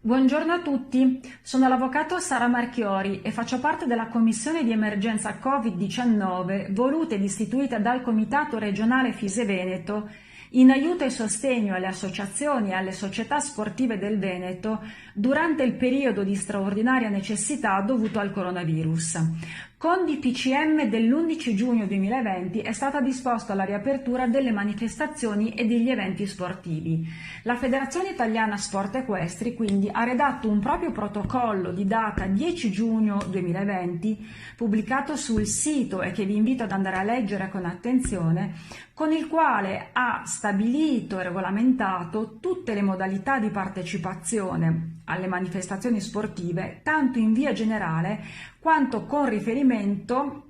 Buongiorno a tutti, sono l'avvocato Sara Marchiori e faccio parte della commissione di emergenza Covid-19 voluta ed istituita dal Comitato regionale Fise Veneto in aiuto e sostegno alle associazioni e alle società sportive del Veneto durante il periodo di straordinaria necessità dovuto al coronavirus. Con DPCM dell'11 giugno 2020 è stata disposta la riapertura delle manifestazioni e degli eventi sportivi. La Federazione Italiana Sport Equestri quindi ha redatto un proprio protocollo di data 10 giugno 2020, pubblicato sul sito e che vi invito ad andare a leggere con attenzione, con il quale ha stabilito e regolamentato tutte le modalità di partecipazione alle manifestazioni sportive, tanto in via generale quanto con riferimento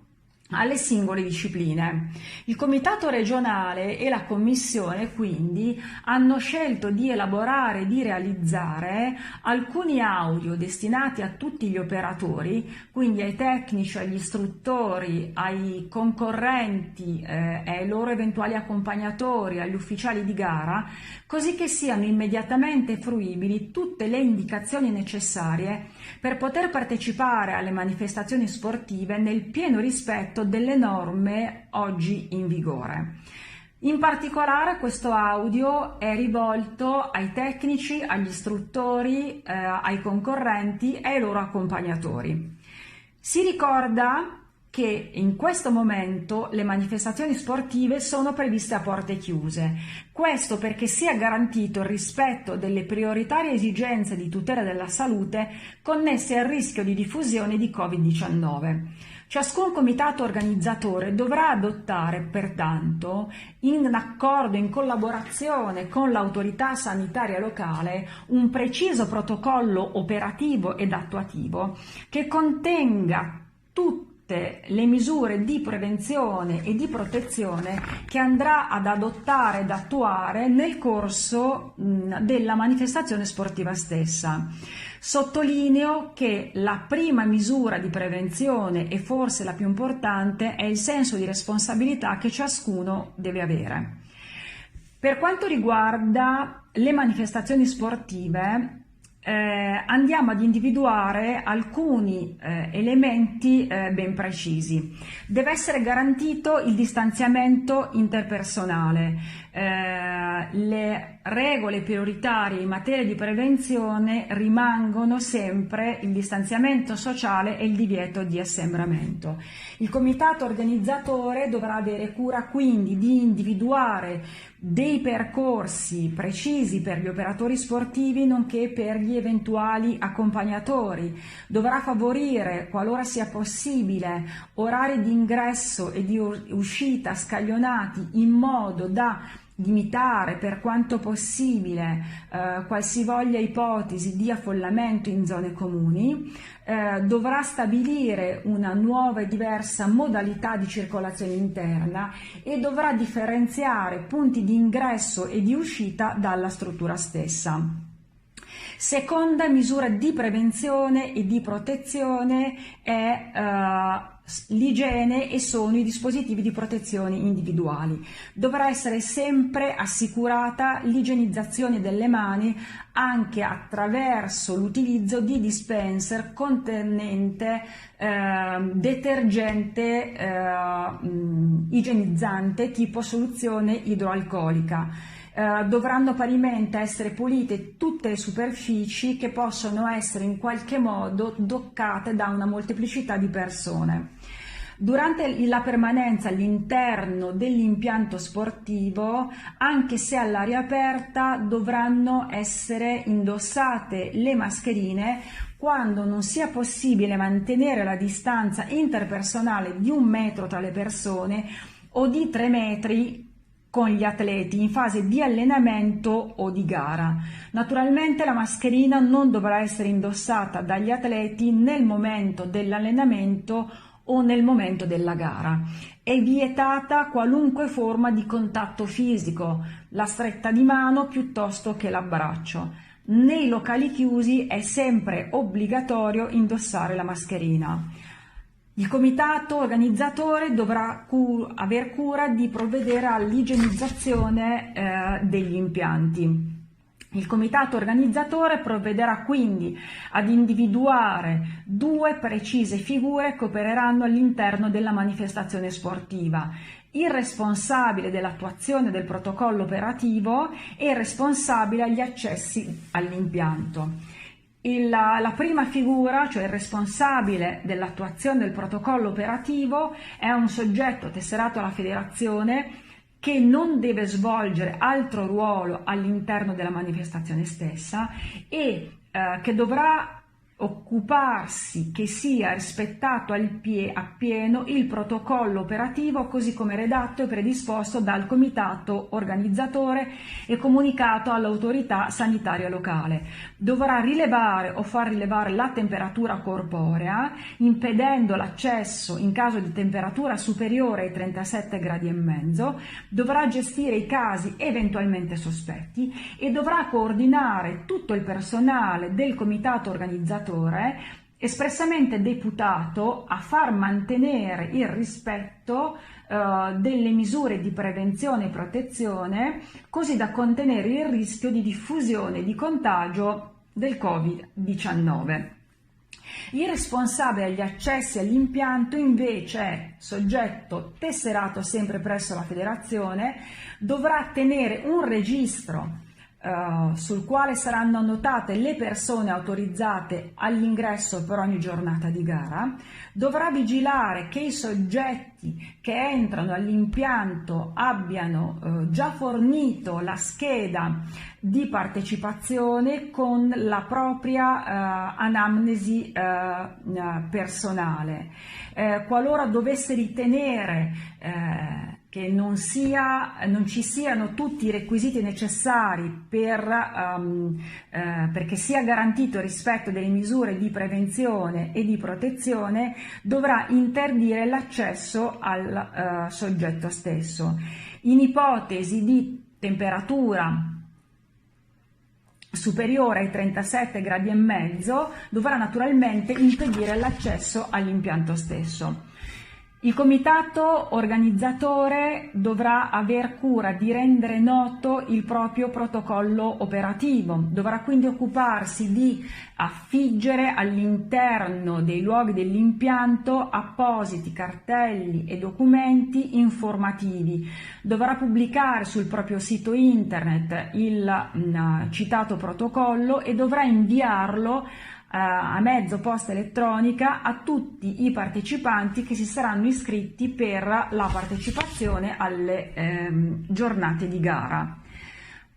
alle singole discipline. Il Comitato regionale e la Commissione quindi hanno scelto di elaborare e di realizzare alcuni audio destinati a tutti gli operatori, quindi ai tecnici, agli istruttori, ai concorrenti, ai loro eventuali accompagnatori, agli ufficiali di gara, così che siano immediatamente fruibili tutte le indicazioni necessarie per poter partecipare alle manifestazioni sportive nel pieno rispetto delle norme oggi in vigore. In particolare questo audio è rivolto ai tecnici, agli istruttori, ai concorrenti e ai loro accompagnatori. Si ricorda che in questo momento le manifestazioni sportive sono previste a porte chiuse. Questo perché sia garantito il rispetto delle prioritarie esigenze di tutela della salute connesse al rischio di diffusione di Covid-19. Ciascun comitato organizzatore dovrà adottare, pertanto, in accordo, in collaborazione con l'autorità sanitaria locale, un preciso protocollo operativo ed attuativo che contenga tutte le misure di prevenzione e di protezione che andrà ad adottare ed attuare nel corso della manifestazione sportiva stessa. Sottolineo che la prima misura di prevenzione e forse la più importante è il senso di responsabilità che ciascuno deve avere. Per quanto riguarda le manifestazioni sportive, andiamo ad individuare alcuni elementi ben precisi. Deve essere garantito il distanziamento interpersonale. Le regole prioritarie in materia di prevenzione rimangono sempre il distanziamento sociale e il divieto di assembramento. Il comitato organizzatore dovrà avere cura quindi di individuare dei percorsi precisi per gli operatori sportivi nonché per gli eventuali accompagnatori. Dovrà favorire, qualora sia possibile, orari di ingresso e di uscita scaglionati in modo da limitare per quanto possibile qualsivoglia ipotesi di affollamento in zone comuni, dovrà stabilire una nuova e diversa modalità di circolazione interna e dovrà differenziare punti di ingresso e di uscita dalla struttura stessa. Seconda misura di prevenzione e di protezione è l'igiene e sono i dispositivi di protezione individuali. Dovrà essere sempre assicurata l'igienizzazione delle mani anche attraverso l'utilizzo di dispenser contenente detergente igienizzante tipo soluzione idroalcolica. Dovranno parimenti essere pulite tutte le superfici che possono essere in qualche modo toccate da una molteplicità di persone. Durante la permanenza all'interno dell'impianto sportivo, anche se all'aria aperta, dovranno essere indossate le mascherine quando non sia possibile mantenere la distanza interpersonale di 1 metro tra le persone o di 3 metri con gli atleti in fase di allenamento o di gara. Naturalmente la mascherina non dovrà essere indossata dagli atleti nel momento dell'allenamento o nel momento della gara. È vietata qualunque forma di contatto fisico, la stretta di mano piuttosto che l'abbraccio. Nei locali chiusi è sempre obbligatorio indossare la mascherina. Il comitato organizzatore dovrà aver cura di provvedere all'igienizzazione degli impianti. Il comitato organizzatore provvederà quindi ad individuare 2 precise figure che opereranno all'interno della manifestazione sportiva: il responsabile dell'attuazione del protocollo operativo e il responsabile agli accessi all'impianto. La prima figura, cioè il responsabile dell'attuazione del protocollo operativo, è un soggetto tesserato alla federazione che non deve svolgere altro ruolo all'interno della manifestazione stessa e che dovrà occuparsi che sia rispettato appieno il protocollo operativo così come redatto e predisposto dal comitato organizzatore e comunicato all'autorità sanitaria locale. Dovrà rilevare o far rilevare la temperatura corporea, impedendo l'accesso in caso di temperatura superiore ai 37 gradi e mezzo, dovrà gestire i casi eventualmente sospetti e dovrà coordinare tutto il personale del comitato organizzatore espressamente deputato a far mantenere il rispetto delle misure di prevenzione e protezione, così da contenere il rischio di diffusione di contagio del Covid-19. Il responsabile agli accessi all'impianto invece è soggetto tesserato sempre presso la federazione, dovrà tenere un registro sul quale saranno annotate le persone autorizzate all'ingresso per ogni giornata di gara, dovrà vigilare che i soggetti che entrano all'impianto abbiano già fornito la scheda di partecipazione con la propria anamnesi personale. Qualora dovesse ritenere che non ci siano tutti i requisiti necessari perché sia garantito il rispetto delle misure di prevenzione e di protezione, dovrà interdire l'accesso al soggetto stesso. In ipotesi di temperatura superiore ai 37 gradi e mezzo, dovrà naturalmente impedire l'accesso all'impianto stesso. Il comitato organizzatore dovrà aver cura di rendere noto il proprio protocollo operativo, dovrà quindi occuparsi di affiggere all'interno dei luoghi dell'impianto appositi cartelli e documenti informativi, dovrà pubblicare sul proprio sito internet il citato protocollo e dovrà inviarlo a mezzo posta elettronica a tutti i partecipanti che si saranno iscritti per la partecipazione alle giornate di gara.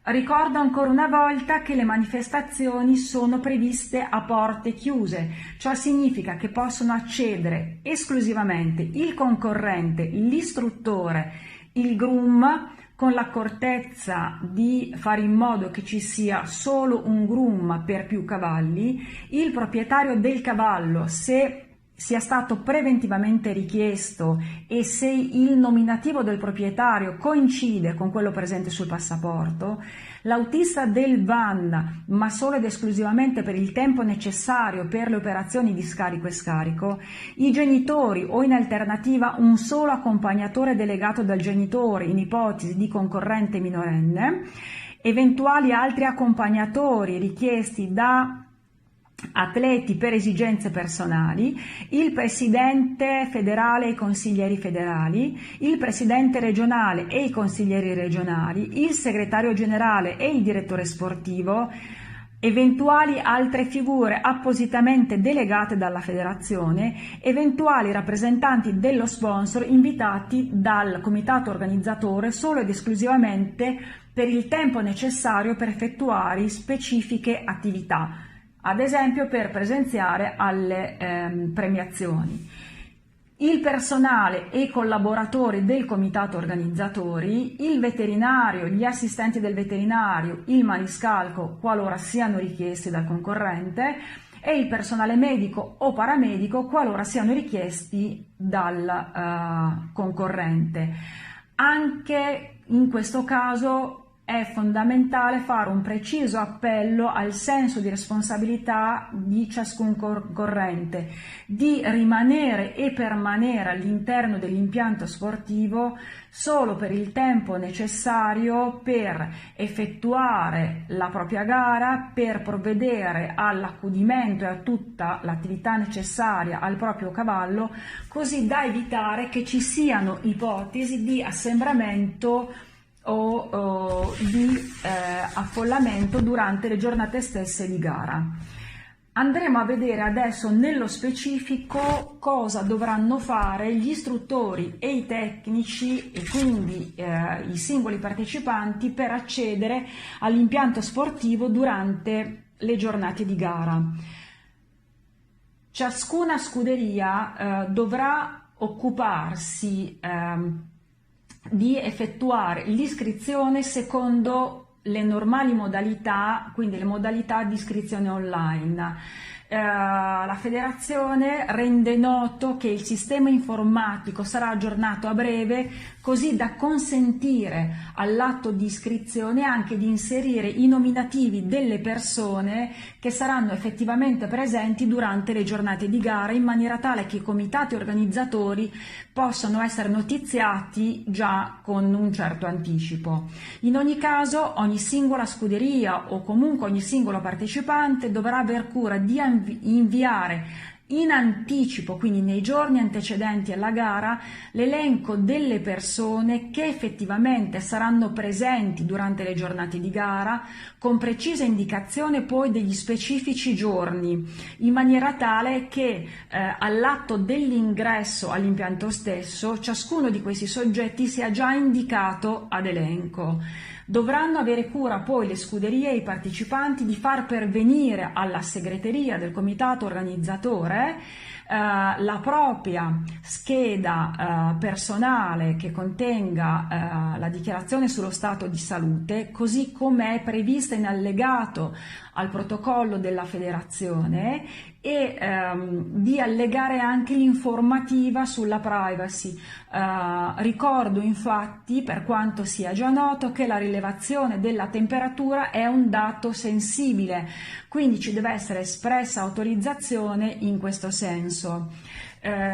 Ricordo ancora una volta che le manifestazioni sono previste a porte chiuse, ciò significa che possono accedere esclusivamente il concorrente, l'istruttore, il groom, con l'accortezza di fare in modo che ci sia solo un groom per più cavalli, il proprietario del cavallo, se sia stato preventivamente richiesto e se il nominativo del proprietario coincide con quello presente sul passaporto, l'autista del van, ma solo ed esclusivamente per il tempo necessario per le operazioni di scarico e scarico, i genitori o in alternativa un solo accompagnatore delegato dal genitore in ipotesi di concorrente minorenne, eventuali altri accompagnatori richiesti da atleti per esigenze personali, il presidente federale e i consiglieri federali, il presidente regionale e i consiglieri regionali, il segretario generale e il direttore sportivo, eventuali altre figure appositamente delegate dalla federazione, eventuali rappresentanti dello sponsor invitati dal comitato organizzatore solo ed esclusivamente per il tempo necessario per effettuare specifiche attività, ad esempio per presenziare alle premiazioni. Il personale e i collaboratori del comitato organizzatori, il veterinario, gli assistenti del veterinario, il maniscalco qualora siano richiesti dal concorrente e il personale medico o paramedico qualora siano richiesti dal concorrente. Anche in questo caso è fondamentale fare un preciso appello al senso di responsabilità di ciascun concorrente, di rimanere e permanere all'interno dell'impianto sportivo solo per il tempo necessario per effettuare la propria gara, per provvedere all'accudimento e a tutta l'attività necessaria al proprio cavallo, così da evitare che ci siano ipotesi di assembramento o di affollamento durante le giornate stesse di gara. Andremo a vedere adesso nello specifico cosa dovranno fare gli istruttori e i tecnici e quindi i singoli partecipanti per accedere all'impianto sportivo durante le giornate di gara. Ciascuna scuderia dovrà occuparsi di effettuare l'iscrizione secondo le normali modalità, quindi le modalità di iscrizione online. La federazione rende noto che il sistema informatico sarà aggiornato a breve, così da consentire all'atto di iscrizione anche di inserire i nominativi delle persone che saranno effettivamente presenti durante le giornate di gara, in maniera tale che i comitati organizzatori possano essere notiziati già con un certo anticipo. In ogni caso, ogni singola scuderia o comunque ogni singolo partecipante dovrà aver cura di inviare in anticipo, quindi nei giorni antecedenti alla gara, l'elenco delle persone che effettivamente saranno presenti durante le giornate di gara, con precisa indicazione poi degli specifici giorni, in maniera tale che all'atto dell'ingresso all'impianto stesso ciascuno di questi soggetti sia già indicato ad elenco. Dovranno avere cura poi le scuderie e i partecipanti di far pervenire alla segreteria del comitato organizzatore la propria scheda personale che contenga la dichiarazione sullo stato di salute, così come è prevista in allegato al protocollo della federazione, e di allegare anche l'informativa sulla privacy. Ricordo infatti, per quanto sia già noto, che la rilevazione della temperatura è un dato sensibile, quindi ci deve essere espressa autorizzazione in questo senso.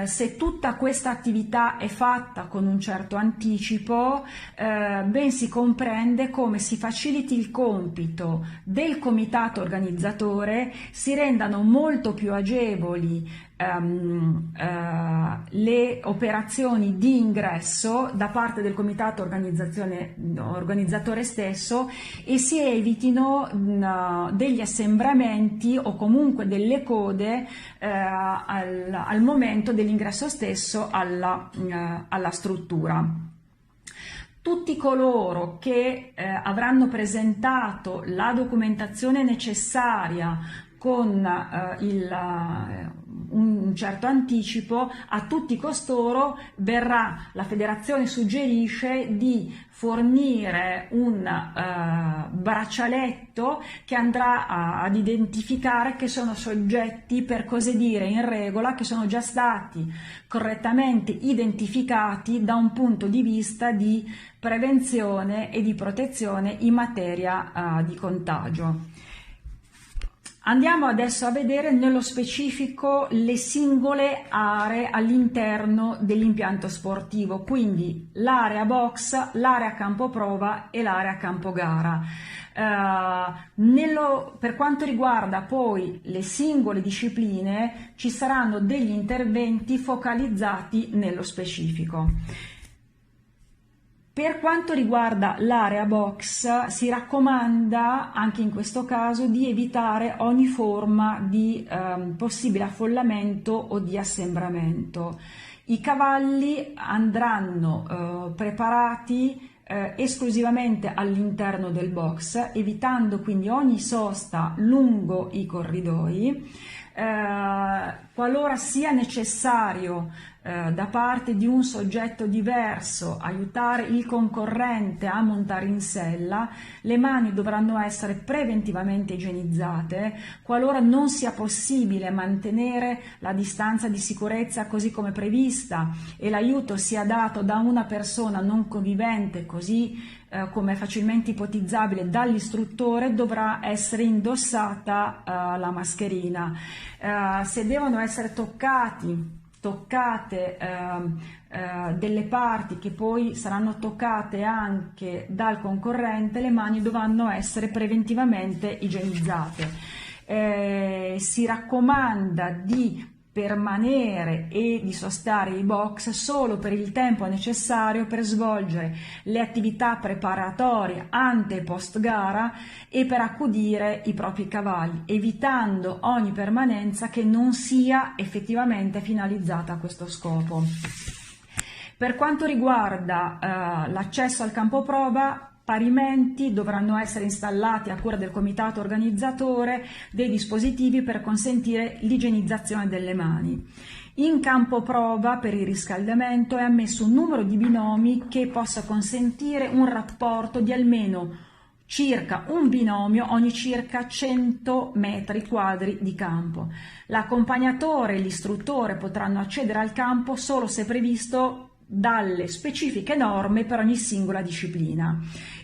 Se tutta questa attività è fatta con un certo anticipo, ben si comprende come si faciliti il compito del comitato organizzatore, si rendano molto più agevoli le operazioni di ingresso da parte del comitato organizzatore stesso, e si evitino degli assembramenti o comunque delle code al momento dell'ingresso stesso alla struttura. Tutti coloro che avranno presentato la documentazione necessaria con un certo anticipo, a tutti costoro la federazione suggerisce di fornire un braccialetto che andrà ad identificare che sono soggetti, per così dire, in regola, che sono già stati correttamente identificati da un punto di vista di prevenzione e di protezione in materia di contagio. Andiamo adesso a vedere nello specifico le singole aree all'interno dell'impianto sportivo, quindi l'area box, l'area campo prova e l'area campo gara. Per quanto riguarda poi le singole discipline, ci saranno degli interventi focalizzati nello specifico. Per quanto riguarda l'area box, si raccomanda anche in questo caso di evitare ogni forma di possibile affollamento o di assembramento. I cavalli andranno preparati esclusivamente all'interno del box, evitando quindi ogni sosta lungo i corridoi. Qualora sia necessario da parte di un soggetto diverso, aiutare il concorrente a montare in sella, le mani dovranno essere preventivamente igienizzate. Qualora non sia possibile mantenere la distanza di sicurezza così come prevista e l'aiuto sia dato da una persona non convivente, così come è facilmente ipotizzabile dall'istruttore, dovrà essere indossata la mascherina. Se devono essere toccate delle parti che poi saranno toccate anche dal concorrente, le mani dovranno essere preventivamente igienizzate. Si raccomanda di permanere e di sostare ai box solo per il tempo necessario per svolgere le attività preparatorie ante e post gara e per accudire i propri cavalli, evitando ogni permanenza che non sia effettivamente finalizzata a questo scopo. Per quanto riguarda l'accesso al campo prova, parimenti dovranno essere installati a cura del comitato organizzatore dei dispositivi per consentire l'igienizzazione delle mani. In campo prova per il riscaldamento è ammesso un numero di binomi che possa consentire un rapporto di almeno circa un binomio ogni circa 100 metri quadri di campo. L'accompagnatore e l'istruttore potranno accedere al campo solo se previsto dalle specifiche norme per ogni singola disciplina.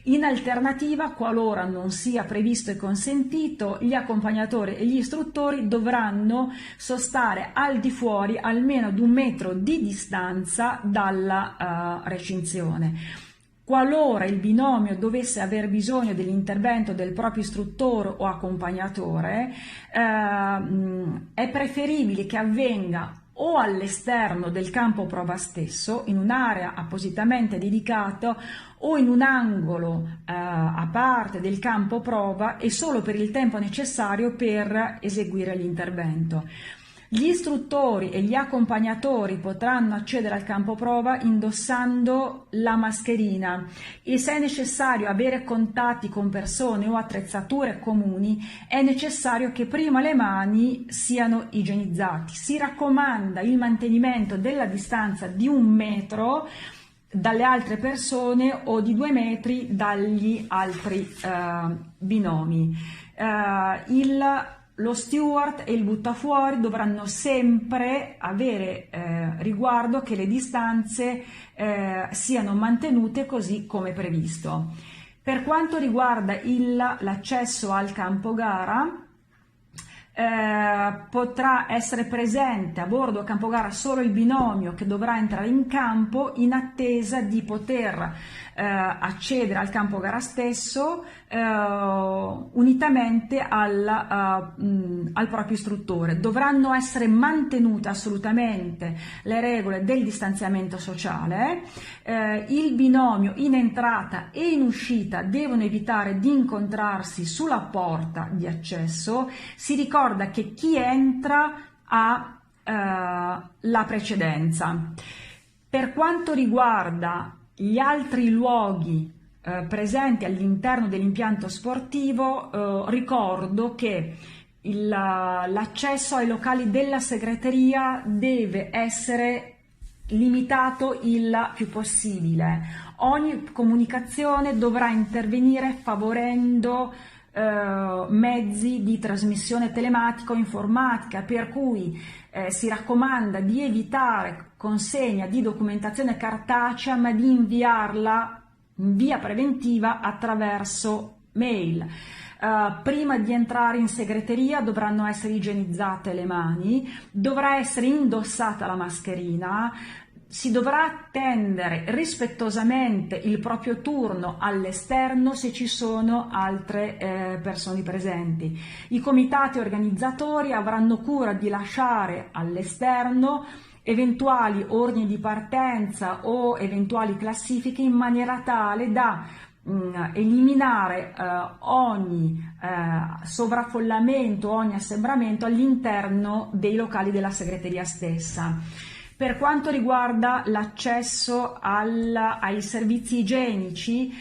In alternativa, qualora non sia previsto e consentito, gli accompagnatori e gli istruttori dovranno sostare al di fuori almeno di 1 metro di distanza dalla recinzione. Qualora il binomio dovesse aver bisogno dell'intervento del proprio istruttore o accompagnatore, è preferibile che avvenga o all'esterno del campo prova stesso, in un'area appositamente dedicata o in un angolo a parte del campo prova e solo per il tempo necessario per eseguire l'intervento. Gli istruttori e gli accompagnatori potranno accedere al campo prova indossando la mascherina e se è necessario avere contatti con persone o attrezzature comuni è necessario che prima le mani siano igienizzate. Si raccomanda il mantenimento della distanza di 1 metro dalle altre persone o di 2 metri dagli altri binomi. Lo steward e il buttafuori dovranno sempre avere riguardo che le distanze siano mantenute così come previsto. Per quanto riguarda l'accesso al campo gara, potrà essere presente a bordo a campo gara solo il binomio che dovrà entrare in campo in attesa di poter accedere al campo gara stesso unitamente al proprio istruttore. Dovranno essere mantenute assolutamente le regole del distanziamento sociale. Il binomio in entrata e in uscita devono evitare di incontrarsi sulla porta di accesso. Si ricorda che chi entra ha la precedenza. Per quanto riguarda gli altri luoghi presenti all'interno dell'impianto sportivo, ricordo che l'accesso ai locali della segreteria deve essere limitato il più possibile. Ogni comunicazione dovrà intervenire favorendo mezzi di trasmissione telematica o informatica, per cui si raccomanda di evitare consegna di documentazione cartacea, ma di inviarla in via preventiva attraverso mail. Prima di entrare in segreteria dovranno essere igienizzate le mani, dovrà essere indossata la mascherina, si dovrà attendere rispettosamente il proprio turno all'esterno se ci sono altre persone presenti. I comitati organizzatori avranno cura di lasciare all'esterno eventuali ordini di partenza o eventuali classifiche in maniera tale da eliminare ogni sovraffollamento, ogni assembramento all'interno dei locali della segreteria stessa. Per quanto riguarda l'accesso ai servizi igienici,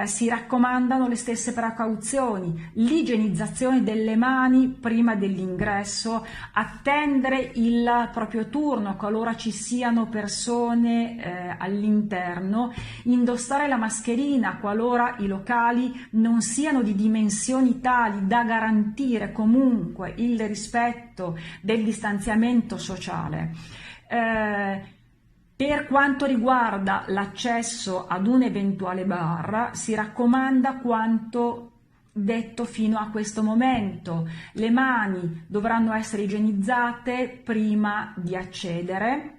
si raccomandano le stesse precauzioni: l'igienizzazione delle mani prima dell'ingresso, attendere il proprio turno qualora ci siano persone all'interno, indossare la mascherina qualora i locali non siano di dimensioni tali da garantire comunque il rispetto del distanziamento sociale. Per quanto riguarda l'accesso ad un eventuale bar, si raccomanda quanto detto fino a questo momento: le mani dovranno essere igienizzate prima di accedere.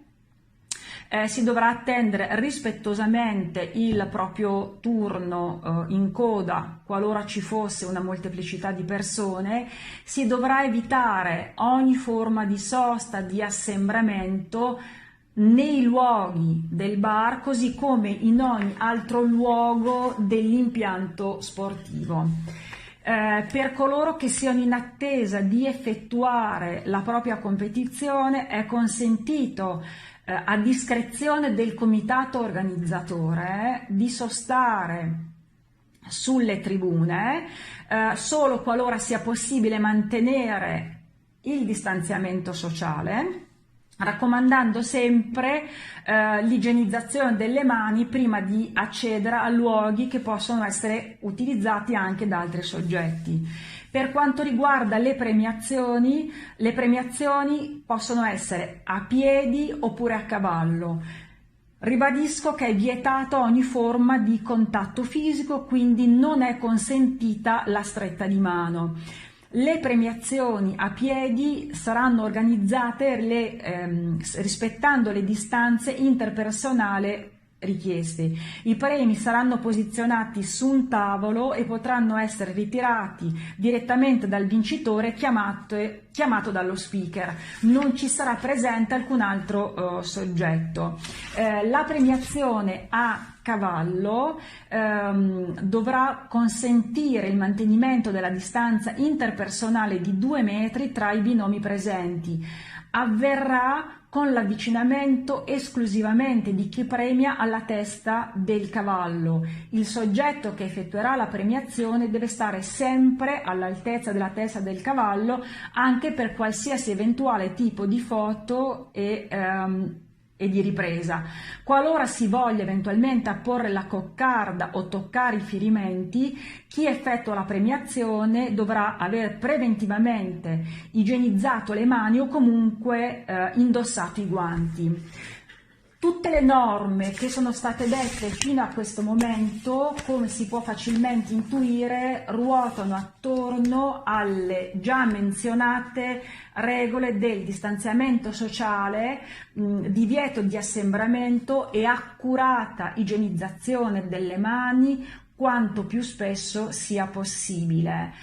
Si dovrà attendere rispettosamente il proprio turno in coda qualora ci fosse una molteplicità di persone. Si dovrà evitare ogni forma di sosta, di assembramento nei luoghi del bar, così come in ogni altro luogo dell'impianto sportivo. Per coloro che siano in attesa di effettuare la propria competizione è consentito, a discrezione del comitato organizzatore, di sostare sulle tribune solo qualora sia possibile mantenere il distanziamento sociale, raccomandando sempre l'igienizzazione delle mani prima di accedere a luoghi che possono essere utilizzati anche da altri soggetti. Per quanto riguarda le premiazioni possono essere a piedi oppure a cavallo. Ribadisco che è vietata ogni forma di contatto fisico, quindi non è consentita la stretta di mano. Le premiazioni a piedi saranno organizzate rispettando le distanze interpersonali richieste. I premi saranno posizionati su un tavolo e potranno essere ritirati direttamente dal vincitore chiamato dallo speaker. Non ci sarà presente alcun altro soggetto. La premiazione a cavallo dovrà consentire il mantenimento della distanza interpersonale di 2 metri tra i binomi presenti. Avverrà con l'avvicinamento esclusivamente di chi premia alla testa del cavallo. Il soggetto che effettuerà la premiazione deve stare sempre all'altezza della testa del cavallo, anche per qualsiasi eventuale tipo di foto e di ripresa. Qualora si voglia eventualmente apporre la coccarda o toccare i ferimenti, chi effettua la premiazione dovrà aver preventivamente igienizzato le mani o comunque indossato i guanti. Tutte le norme che sono state dette fino a questo momento, come si può facilmente intuire, ruotano attorno alle già menzionate regole del distanziamento sociale, divieto di assembramento e accurata igienizzazione delle mani quanto più spesso sia possibile.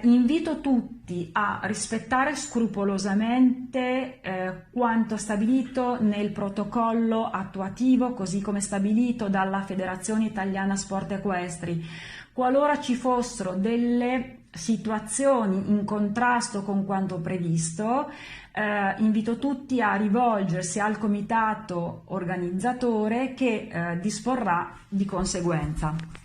Invito tutti a rispettare scrupolosamente quanto stabilito nel protocollo attuativo, così come stabilito dalla Federazione Italiana Sport Equestri. Qualora ci fossero delle situazioni in contrasto con quanto previsto, invito tutti a rivolgersi al comitato organizzatore che disporrà di conseguenza.